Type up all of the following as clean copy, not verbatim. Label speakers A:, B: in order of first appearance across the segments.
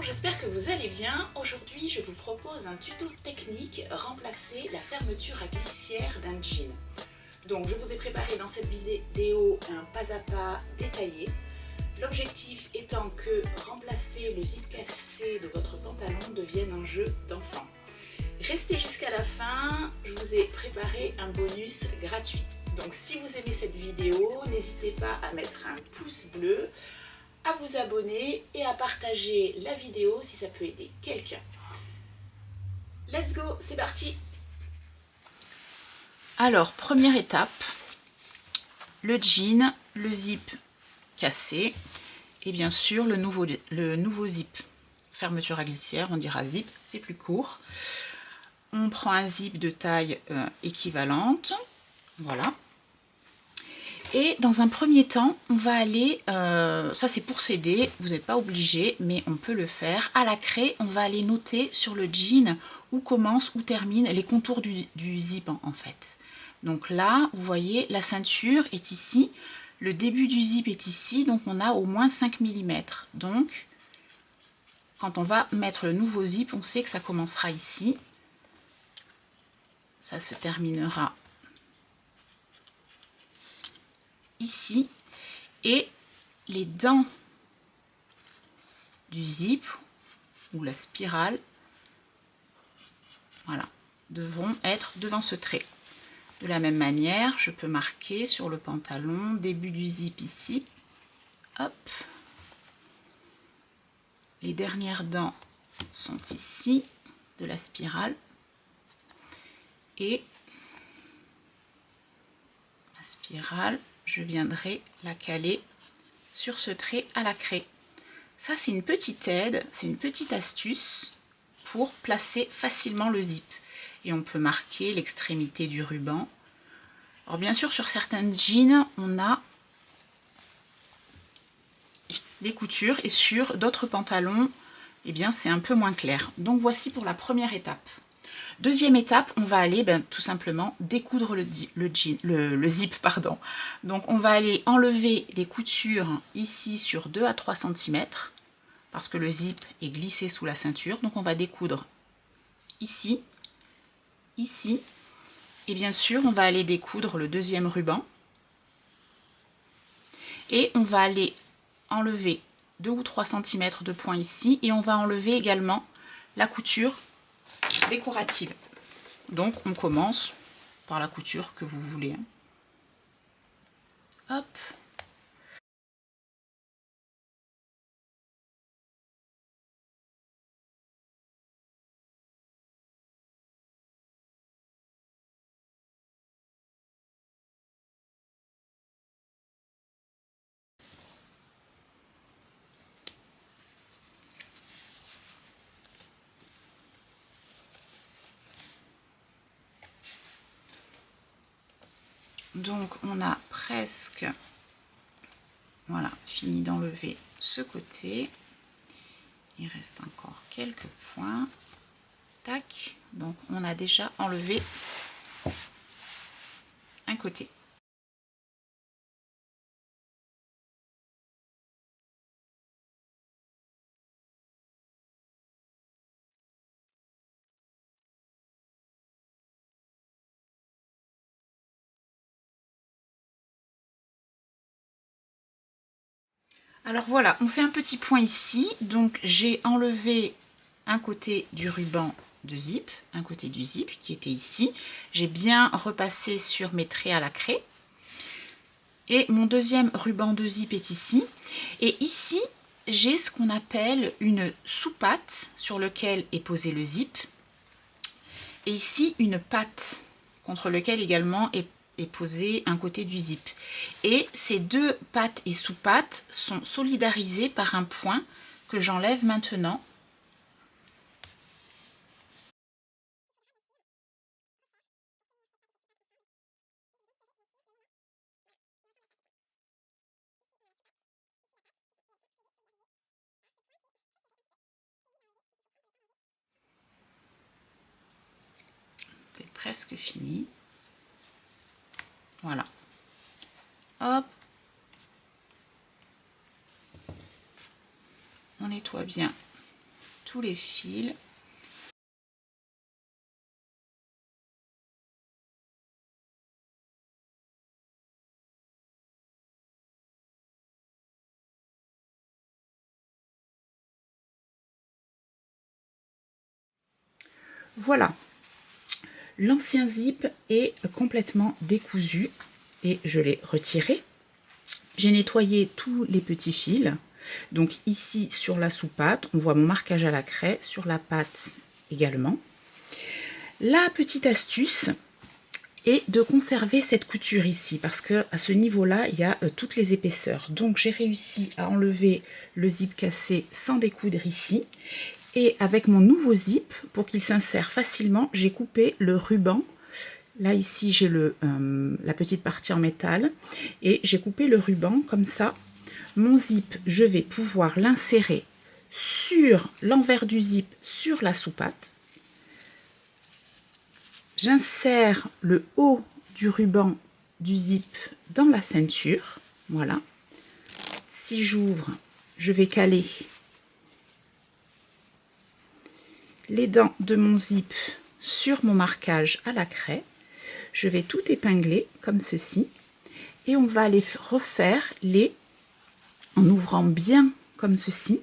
A: j'espère que vous allez bien. Aujourd'hui, je vous propose un tuto technique remplacer la fermeture à glissière d'un jean. Donc, je vous ai préparé dans cette vidéo un pas à pas détaillé. L'objectif étant que remplacer le zip cassé de votre pantalon devienne un jeu d'enfant. Restez jusqu'à la fin, je vous ai préparé un bonus gratuit. Donc, si vous aimez cette vidéo, n'hésitez pas à mettre un pouce bleu, à vous abonner et à partager la vidéo si ça peut aider quelqu'un. Let's go, c'est parti! Alors, première étape, le jean, le zip cassé et bien sûr le nouveau zip. Fermeture à glissière, on dira zip, c'est plus court. On prend un zip de taille équivalente, voilà. Et dans un premier temps, on va aller, ça c'est pour s'aider, vous n'êtes pas obligé, mais on peut le faire. À la craie, on va aller noter sur le jean où commence, où termine les contours du zip en fait. Donc là, vous voyez, la ceinture est ici, le début du zip est ici, donc on a au moins 5 mm. Donc, quand on va mettre le nouveau zip, on sait que ça commencera ici, ça se terminera ici, et les dents du zip ou la spirale, voilà, devront être devant ce trait. De la même manière, je peux marquer sur le pantalon, début du zip ici, hop, les dernières dents sont ici, de la spirale, et la spirale, je viendrai la caler sur ce trait à la craie. Ça, c'est une petite aide, c'est une petite astuce pour placer facilement le zip. Et on peut marquer l'extrémité du ruban. Alors bien sûr, sur certains jeans, on a les coutures et sur d'autres pantalons, eh bien, c'est un peu moins clair. Donc voici pour la première étape. Deuxième étape, on va aller tout simplement découdre le zip. Pardon. Donc on va aller enlever les coutures ici sur 2 à 3 cm parce que le zip est glissé sous la ceinture. Donc on va découdre ici, ici, et bien sûr on va aller découdre le deuxième ruban. Et on va aller enlever 2 ou 3 cm de point ici et on va enlever également la couture décorative. Donc on commence par la couture que vous voulez. Hop. Donc on a presque, voilà, fini d'enlever ce côté. Il reste encore quelques points. Tac. Donc on a déjà enlevé un côté. Alors voilà, on fait un petit point ici. Donc j'ai enlevé un côté du ruban de zip, un côté du zip qui était ici. J'ai bien repassé sur mes traits à la craie. Et mon deuxième ruban de zip est ici. Et ici, j'ai ce qu'on appelle une sous-patte sur laquelle est posé le zip. Et ici, une patte contre laquelle également est posé un côté du zip. Et ces deux pattes et sous-pattes sont solidarisées par un point que j'enlève maintenant. C'est presque fini. Voilà. Hop. On nettoie bien tous les fils. Voilà, l'ancien zip est complètement décousu et je l'ai retiré. J'ai nettoyé tous les petits fils. Donc ici sur la sous-patte, on voit mon marquage à la craie, sur la patte également. La petite astuce est de conserver cette couture ici parce que à ce niveau-là, il y a toutes les épaisseurs. Donc j'ai réussi à enlever le zip cassé sans découdre ici. Et avec mon nouveau zip, pour qu'il s'insère facilement, j'ai coupé le ruban. Là, ici, j'ai la petite partie en métal. Et j'ai coupé le ruban comme ça. Mon zip, je vais pouvoir l'insérer sur l'envers du zip, sur la sous-patte. J'insère le haut du ruban du zip dans la ceinture. Voilà. Si j'ouvre, je vais caler les dents de mon zip sur mon marquage à la craie. Je vais tout épingler comme ceci et on va aller refaire en ouvrant bien comme ceci.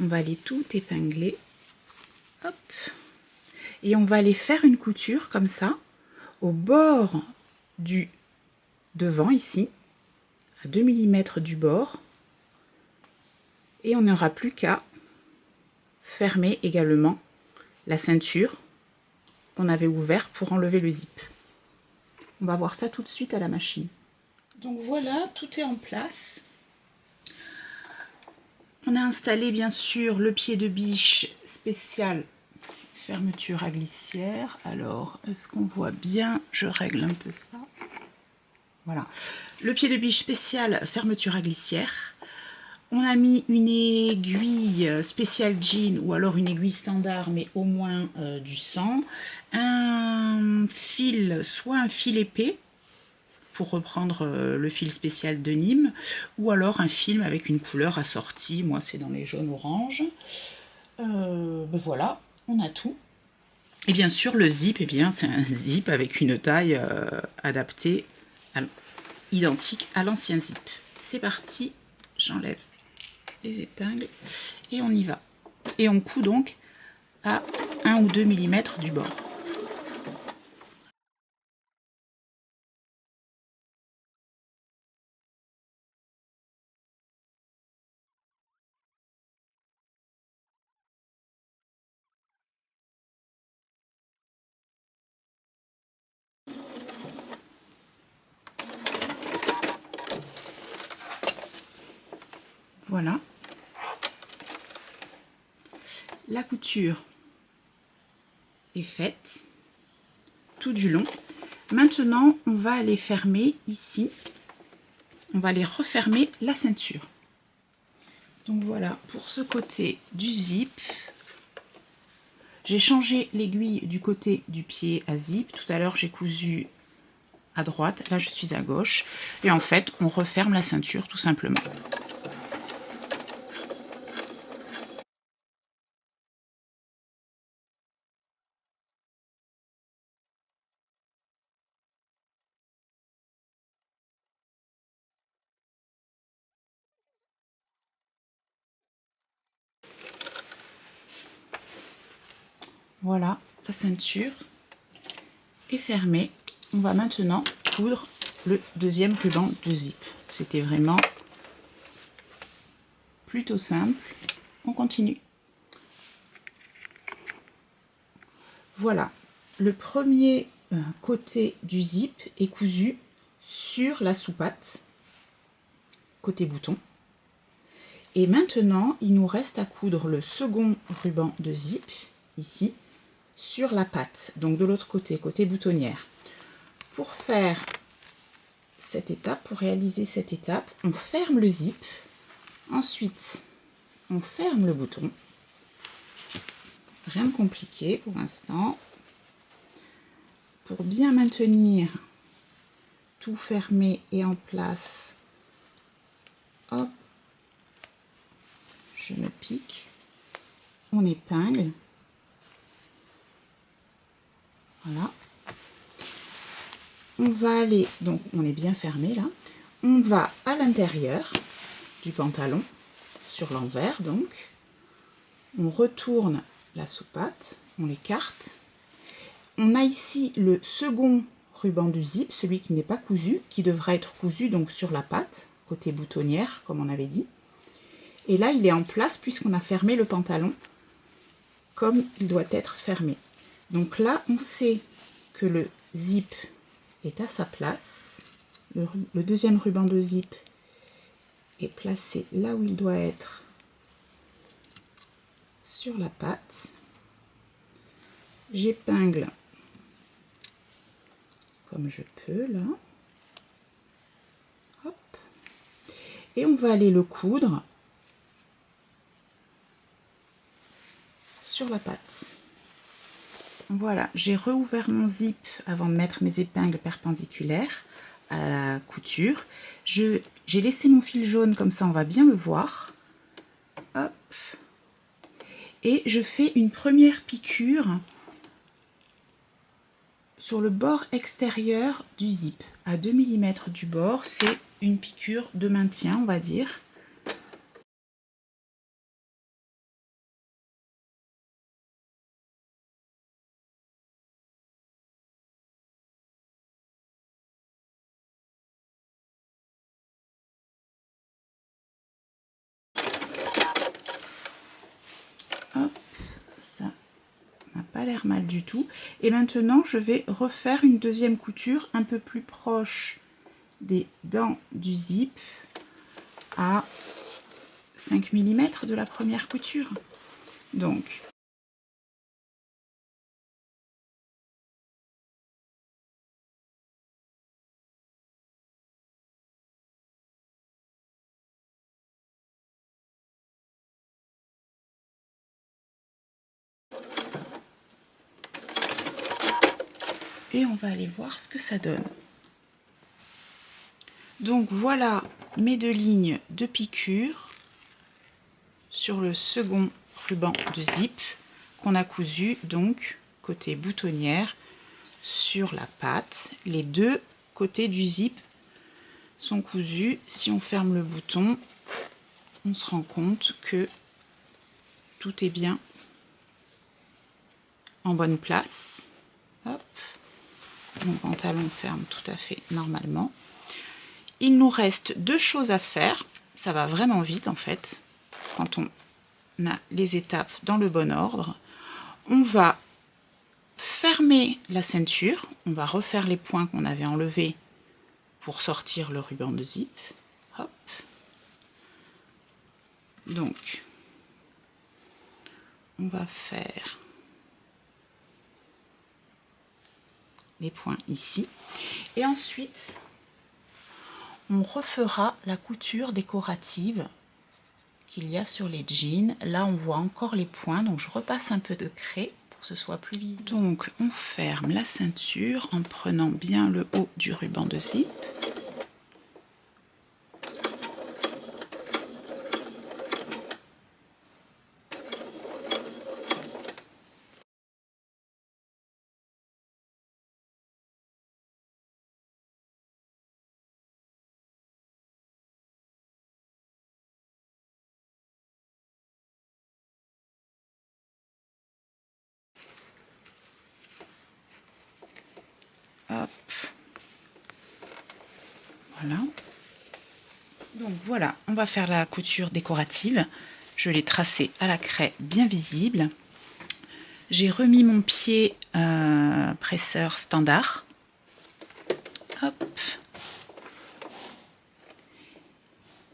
A: On va aller tout épingler, hop, et on va aller faire une couture comme ça au bord du devant ici, à 2 mm du bord, et on n'aura plus qu'à fermer également la ceinture qu'on avait ouverte pour enlever le zip. On va voir ça tout de suite à la machine. Donc voilà, tout est en place. On a installé bien sûr le pied de biche spécial fermeture à glissière. Alors, est-ce qu'on voit bien? Je règle un peu ça. Voilà. Le pied de biche spécial fermeture à glissière. On a mis une aiguille spéciale jean ou alors une aiguille standard, mais au moins du 100. Un fil, soit un fil épais, pour reprendre le fil spécial de Nîmes, ou alors un fil avec une couleur assortie. Moi, c'est dans les jaunes orange. Ben voilà, on a tout. Et bien sûr, le zip, eh bien, c'est un zip avec une taille adaptée, identique à l'ancien zip. C'est parti, j'enlève les épingles et on y va. Et on coud donc à 1 ou 2 mm du bord. Voilà. La couture est faite tout du long. Maintenant, on va aller fermer ici. On va aller refermer la ceinture. Donc voilà, pour ce côté du zip, j'ai changé l'aiguille du côté du pied à zip. Tout à l'heure, j'ai cousu à droite. Là, je suis à gauche. Et en fait, on referme la ceinture tout simplement. Voilà, la ceinture est fermée. On va maintenant coudre le deuxième ruban de zip. C'était vraiment plutôt simple. On continue. Voilà, le premier côté du zip est cousu sur la sous-patte, côté bouton. Et maintenant, il nous reste à coudre le second ruban de zip, ici, sur la patte, donc de l'autre côté, côté boutonnière. Pour faire cette étape, pour réaliser cette étape, on ferme le zip, ensuite on ferme le bouton. Rien de compliqué pour l'instant. Pour bien maintenir tout fermé et en place, hop, je me pique, on épingle. Voilà. On va aller, donc on est bien fermé là. On va à l'intérieur du pantalon, sur l'envers donc. On retourne la soupate, on l'écarte. On a ici le second ruban du zip, celui qui n'est pas cousu, qui devra être cousu donc sur la patte, côté boutonnière, comme on avait dit. Et là, il est en place puisqu'on a fermé le pantalon comme il doit être fermé. Donc là, on sait que le zip est à sa place. Le deuxième ruban de zip est placé là où il doit être sur la patte. J'épingle comme je peux là. Hop. Et on va aller le coudre sur la patte. Voilà, j'ai rouvert mon zip avant de mettre mes épingles perpendiculaires à la couture. J'ai laissé mon fil jaune, comme ça on va bien le voir. Hop. Et je fais une première piqûre sur le bord extérieur du zip. À 2 mm du bord, c'est une piqûre de maintien, on va dire. Hop, ça n'a pas l'air mal du tout. Et maintenant, je vais refaire une deuxième couture un peu plus proche des dents du zip à 5 mm de la première couture. Donc, et on va aller voir ce que ça donne. Donc voilà mes deux lignes de piqûre sur le second ruban de zip qu'on a cousu donc côté boutonnière sur la patte. Les deux côtés du zip sont cousus. Si on ferme le bouton, on se rend compte que tout est bien en bonne place. Hop. Mon pantalon ferme tout à fait normalement. Il nous reste deux choses à faire. Ça va vraiment vite en fait quand on a les étapes dans le bon ordre. On va fermer la ceinture. On va refaire les points qu'on avait enlevés pour sortir le ruban de zip. Hop. Donc, on va faire les points ici. Et ensuite, on refera la couture décorative qu'il y a sur les jeans. Là, on voit encore les points, donc je repasse un peu de craie pour que ce soit plus visible. Donc, on ferme la ceinture en prenant bien le haut du ruban de zip. Hop. Voilà. Donc voilà, on va faire la couture décorative. Je l'ai tracée à la craie bien visible. J'ai remis mon pied presseur standard. Hop.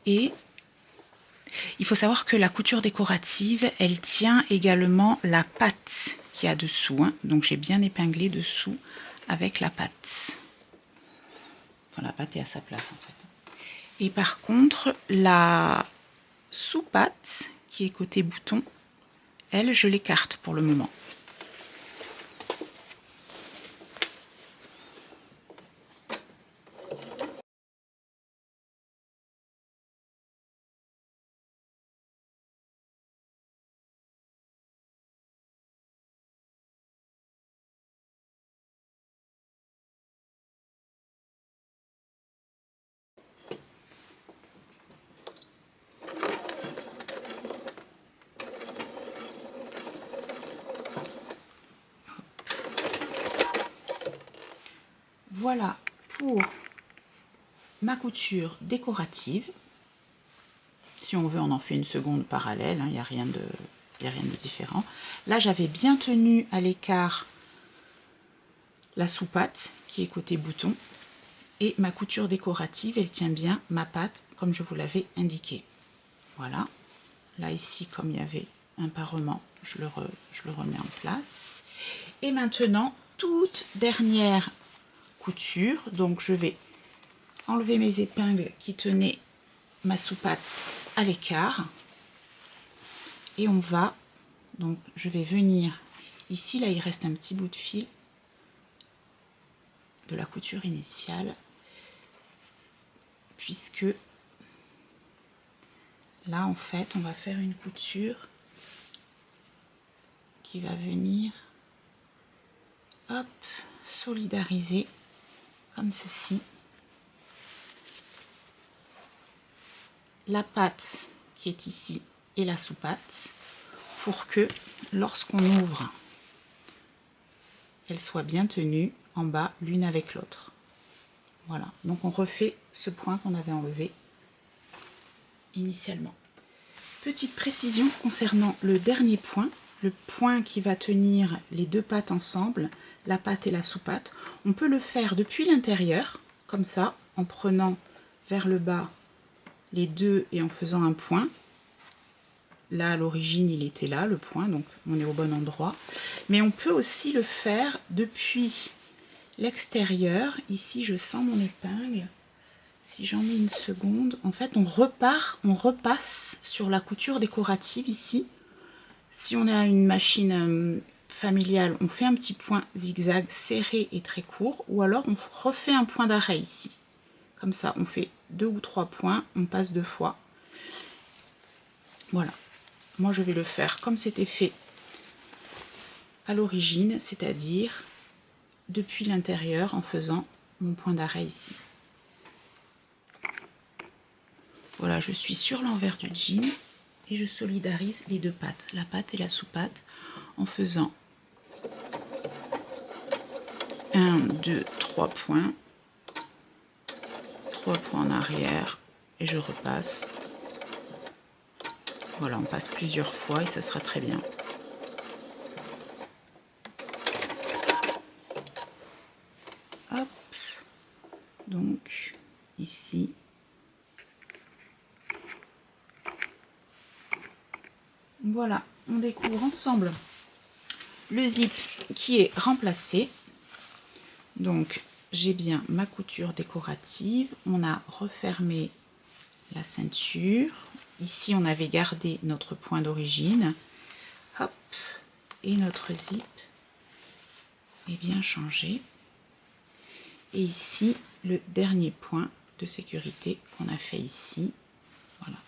A: Et il faut savoir que la couture décorative, elle tient également la patte qu'il y a dessous. Hein. Donc j'ai bien épinglé dessous avec la patte. Enfin, la patte est à sa place en fait. Et par contre, la sous-patte, qui est côté bouton, elle, je l'écarte pour le moment. voilà pour ma couture décorative. Si on veut, on en fait une seconde parallèle, il n'y a rien de différent. Là, j'avais bien tenu à l'écart la sous-patte qui est côté bouton. Et ma couture décorative, elle tient bien ma patte comme je vous l'avais indiqué. Voilà. Là, ici, comme il y avait un parement, je le remets en place. Et maintenant, toute dernière couture. Donc, je vais enlever mes épingles qui tenaient ma sous-patte à l'écart. Et on va, donc, je vais venir ici. Là, il reste un petit bout de fil de la couture initiale. Puisque là, en fait, on va faire une couture qui va venir, hop, solidariser comme ceci. La patte qui est ici et la sous-patte pour que lorsqu'on ouvre, elles soient bien tenues en bas l'une avec l'autre. Voilà, donc on refait ce point qu'on avait enlevé initialement. Petite précision concernant le dernier point, le point qui va tenir les deux pattes ensemble, la patte et la sous-patte. On peut le faire depuis l'intérieur, comme ça, en prenant vers le bas les deux et en faisant un point. Là, à l'origine, il était là, le point, donc on est au bon endroit. Mais on peut aussi le faire depuis l'extérieur. Ici, je sens mon épingle. Si j'en mets une seconde, en fait, on repasse sur la couture décorative ici. Si on a une machine familiale, on fait un petit point zigzag serré et très court, ou alors on refait un point d'arrêt ici. Comme ça, on fait 2 ou 3 points, on passe 2 fois. Voilà. Moi, je vais le faire comme c'était fait à l'origine, c'est-à-dire depuis l'intérieur en faisant mon point d'arrêt ici. Voilà, je suis sur l'envers du jean et je solidarise les deux pattes, la patte et la sous-patte, en faisant 1, 2, 3 points, 3 points en arrière et je repasse. Voilà, on passe plusieurs fois et ça sera très bien. Hop, donc ici. Voilà, on découvre ensemble le zip qui est remplacé. Donc, j'ai bien ma couture décorative. On a refermé la ceinture. Ici, on avait gardé notre point d'origine. Hop, et notre zip est bien changé. Et ici, le dernier point de sécurité qu'on a fait ici. Voilà.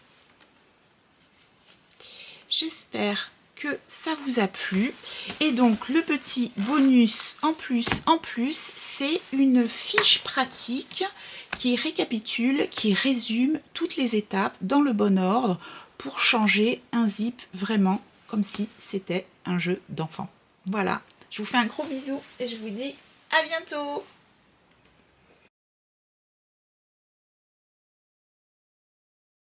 A: J'espère que ça vous a plu. Et donc, le petit bonus en plus, c'est une fiche pratique qui récapitule, qui résume toutes les étapes dans le bon ordre pour changer un zip vraiment comme si c'était un jeu d'enfant. Voilà, je vous fais un gros bisou et je vous dis à bientôt.